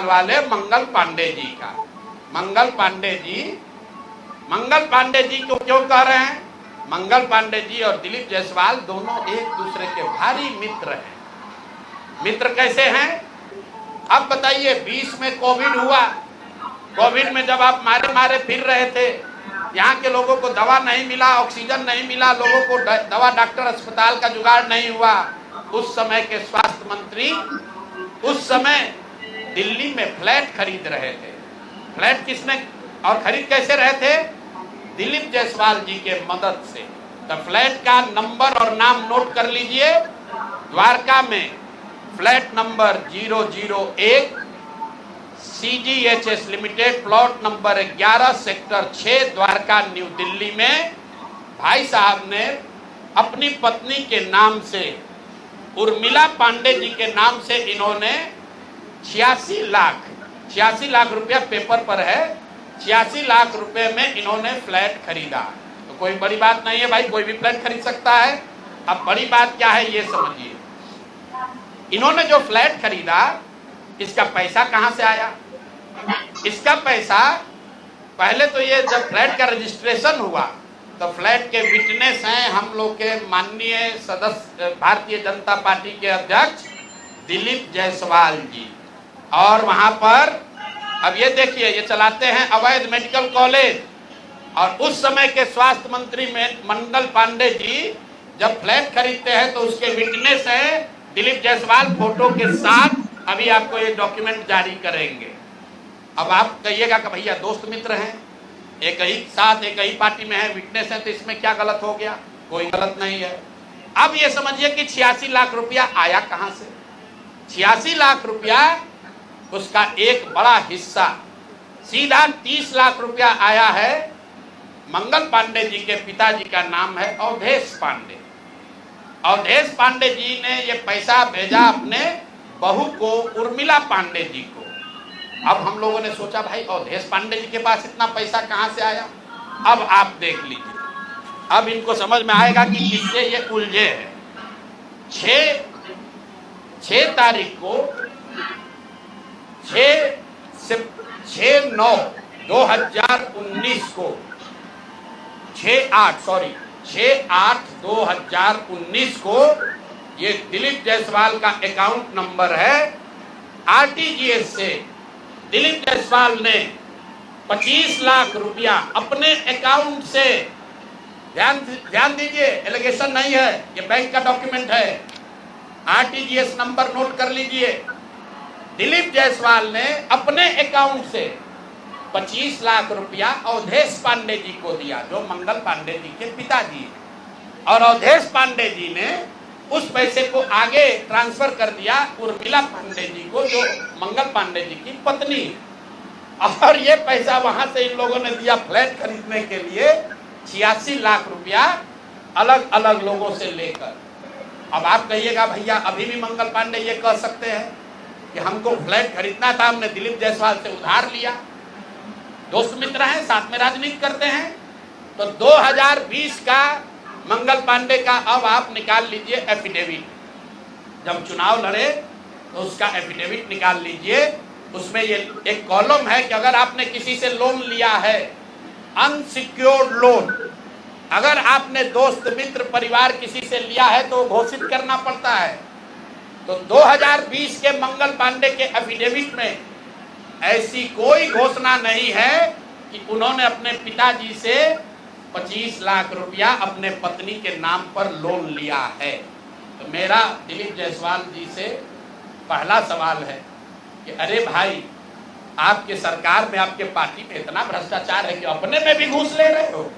वाले मंगल पांडे जी का। मंगल पांडे जी को क्यों कह रहे हैं? मंगल पांडे जी और दिलीप जायसवाल दोनों एक दूसरे के भारी मित्र हैं। मित्र कैसे हैं? अब बताइए, 20 में कोविड हुआ। कोविड में जब आप मारे मारे फिर रहे थे, यहाँ के लोगों को दवा नहीं मिला, ऑक्सीजन नहीं मिला, लोगों को दवा, डॉक्टर, अस्पताल का जुगाड़ नहीं हुआ, उस समय के स्वास्थ्य मंत्री उस समय दिल्ली में फ्लैट खरीद रहे थे। फ्लैट किसने और खरीद कैसे रहे थे? दिलीप जायसवाल जी के मदद से। तो फ्लैट का नंबर और नाम नोट कर लीजिए। द्वारका में flat number 001 CGHS limited, plot number 11 sector 6 Dwarka new Delhi में भाई साहब ने अपनी पत्नी के नाम से, उर्मिला पांडे जी के नाम से, इन्होंने 86 लाख रुपया पेपर पर है, 86 लाख रुपए में इन्होंने फ्लैट खरीदा। तो कोई बड़ी बात नहीं है भाई, कोई भी फ्लैट खरीद सकता है। अब बड़ी बात क्या है ये समझिए। इन्होंने जो फ्लैट खरीदा, इसका पैसा कहां से आया? इसका पैसा पहले तो ये जब फ्लैट का रजिस्ट्रेशन हुआ तो फ्लैट के विटनेस हैं हम लोग के माननीय सदस्य, भारतीय जनता पार्टी के अध्यक्ष दिलीप जायसवाल जी। और वहां पर अब ये देखिए, ये चलाते हैं अवैध मेडिकल कॉलेज। और उस समय के स्वास्थ्य मंत्री में मंगल पांडे जी जब फ्लैट खरीदते हैं तो उसके विटनेस है दिलीप जायसवाल, फोटो के साथ। अभी आपको ये डॉक्यूमेंट जारी करेंगे। अब आप कहिएगा कि भैया दोस्त मित्र हैं, एक ही साथ एक ही पार्टी में है, विटनेस है, तो इसमें क्या गलत हो गया? कोई गलत नहीं है। अब ये समझिए कि 86 लाख रुपया आया कहां से? 86 लाख रुपया, उसका एक बड़ा हिस्सा सीधा 30 लाख रुपया आया है। मंगल पांडे जी के पिताजी का नाम है अवधेश पांडे। अवधेश पांडे जी ने ये पैसा भेजा अपने बहू को, उर्मिला पांडे जी को। अब हम लोगों ने सोचा भाई अवधेश पांडे जी के पास इतना पैसा कहां से आया? अब आप देख लीजिए, अब इनको समझ में आएगा कि किससे ये उलझे हैं। 6 तारीख को 6/9/2019 को 6/8/2019 को ये दिलीप जायसवाल का अकाउंट नंबर है। RTGS से दिलीप जायसवाल ने 25 लाख रुपया अपने अकाउंट से, ध्यान दीजिए, एलिगेशन नहीं है, ये बैंक का डॉक्यूमेंट है। RTGS नंबर नोट कर लीजिए। दिलीप जायसवाल ने अपने अकाउंट से 25 लाख रुपया अवधेश पांडे जी को दिया, जो मंगल पांडे जी के पिताजी हैं। और अवधेश पांडे जी ने उस पैसे को आगे ट्रांसफर कर दिया उर्मिला पांडे जी को, जो मंगल पांडे जी की पत्नी है। और ये पैसा वहां से इन लोगों ने दिया फ्लैट खरीदने के लिए, 86 लाख रुपया अलग अलग लोगों से लेकर। अब आप कहिएगा भैया अभी भी मंगल पांडे ये कह सकते हैं कि हमको फ्लैट खरीदना था, हमने दिलीप जायसवाल से उधार लिया। दोस्त मित्र हैं, साथ में राजनीति करते हैं। तो 2020 का मंगल पांडे का अब आप निकाल लीजिए एफिडेविट। जब चुनाव लड़े तो उसका एफिडेविट निकाल लीजिए। उसमें ये एक कॉलम है कि अगर आपने किसी से लोन लिया है, अनसिक्योर्ड लोन, अगर आपने दोस्त मित्र परिवार किसी से लिया है तो घोषित करना पड़ता है। तो 2020 के मंगल पांडे के एफिडेविट में ऐसी कोई घोषणा नहीं है कि उन्होंने अपने पिताजी से 25 लाख रुपया अपने पत्नी के नाम पर लोन लिया है। तो मेरा दिलीप जायसवाल जी से पहला सवाल है कि अरे भाई, आपके सरकार में, आपके पार्टी में इतना भ्रष्टाचार है कि अपने में भी घूस ले रहे हो।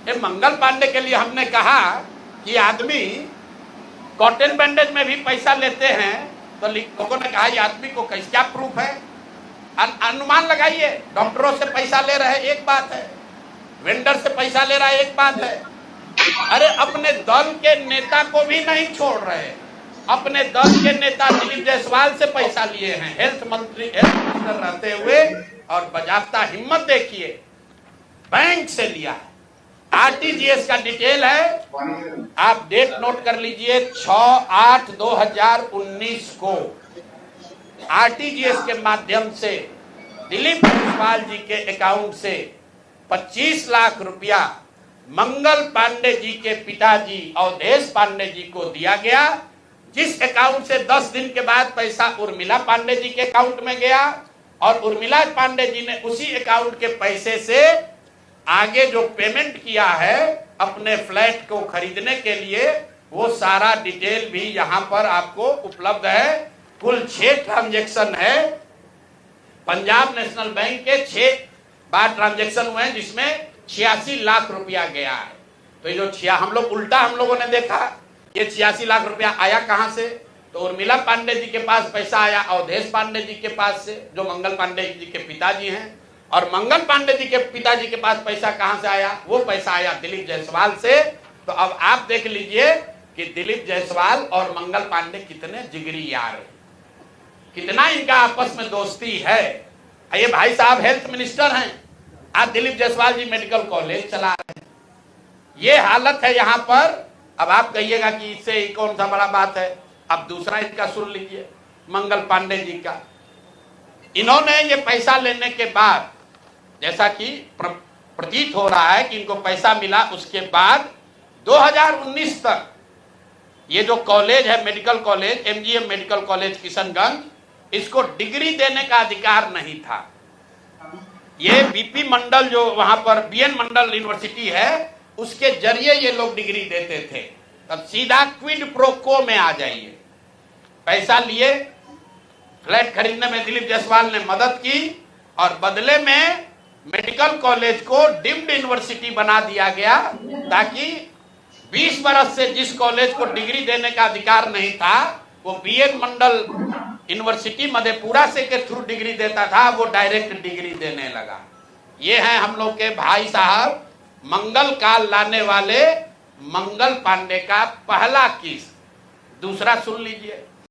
ये मंगल पांडे के लिए हमने कहा कि आदमी कॉटन बैंडेज में भी पैसा लेते हैं, तो लोगों ने कहा ये आदमी को कैसे, क्या प्रूफ है? अनुमान लगाइए। डॉक्टरों से पैसा ले रहे एक बात है, वेंडर से पैसा ले रहा है एक बात है। अरे अपने दल के नेता को भी नहीं छोड़ रहे। अपने दल के नेता दिलीप जायसवाल से पैसा लिए हैं, हेल्थ मिनिस्टर रहते हुए, और बजाबता हिम्मत देखिए, बैंक से लिया है। RTGS का डिटेल है, आप डेट नोट कर लीजिए, 6/8/2019 को आरटीजीएस के माध्यम से दिलीप जायसवाल जी के अकाउंट से 25 लाख रुपया मंगल पांडे जी के पिताजी अवधेश पांडे जी को दिया गया, जिस अकाउंट से 10 दिन के बाद पैसा उर्मिला पांडे जी के अकाउंट में गया और उर्मिला पांडे जी ने उसी अकाउंट के पैसे से आगे जो पेमेंट किया है अपने फ्लैट को खरीदने के लिए, वो सारा डिटेल भी यहां पर आपको उपलब्ध है। कुल 6 ट्रांजैक्शन है। पंजाब नेशनल बैंक के 6 बार ट्रांजैक्शन हुए हैं, जिसमें 86 लाख रुपया गया है। तो ये जो हम लोगों ने देखा ये 86 लाख रुपया आया कहां से, तो उर्मिला पांडे जी के पास पैसा आया अवधेश पांडे जी के पास से, जो मंगल पांडे जी के पिताजी हैं, और मंगल पांडे जी के पिताजी के पास पैसा कहां से आया, वो पैसा आया दिलीप जायसवाल से। तो अब आप देख लीजिए कि दिलीप जायसवाल और मंगल पांडे कितने जिगरी यार हैं, कितना इनका आपस में दोस्ती है। ये भाई साहब हेल्थ मिनिस्टर हैं, आज दिलीप जायसवाल जी मेडिकल कॉलेज चला रहे हैं। ये हालत है यहाँ पर। अब आप कहिएगा कि इससे कौन सा बड़ा बात है। अब दूसरा इसका सुन लीजिए, मंगल पांडे जी का। इन्होंने ये पैसा लेने के बाद, जैसा कि प्रतीत हो रहा है कि इनको पैसा मिला, उसके बाद 2019 तक ये जो कॉलेज है medical college, MGM medical college Kishanganj, इसको डिग्री देने का अधिकार नहीं था। ये बीपी मंडल जो वहां पर बीएन मंडल यूनिवर्सिटी है, उसके जरिए ये लोग डिग्री देते थे। तब सीधा क्विड प्रो को में आ जाइए। पैसा लिए, फ्लैट खरीदने में दिलीप जायसवाल ने मदद की और बदले में मेडिकल कॉलेज को डीम्ड यूनिवर्सिटी बना दिया गया, ताकि 20 बरस से जिस कॉलेज को डिग्री देने का अधिकार नहीं था, वो बीएन मंडल यूनिवर्सिटी मधेपुरा से के थ्रू डिग्री देता था, वो डायरेक्ट डिग्री देने लगा। ये हैं हम लोग के भाई साहब, मंगल काल लाने वाले मंगल पांडे का पहला केस। दूसरा सुन लीजिए,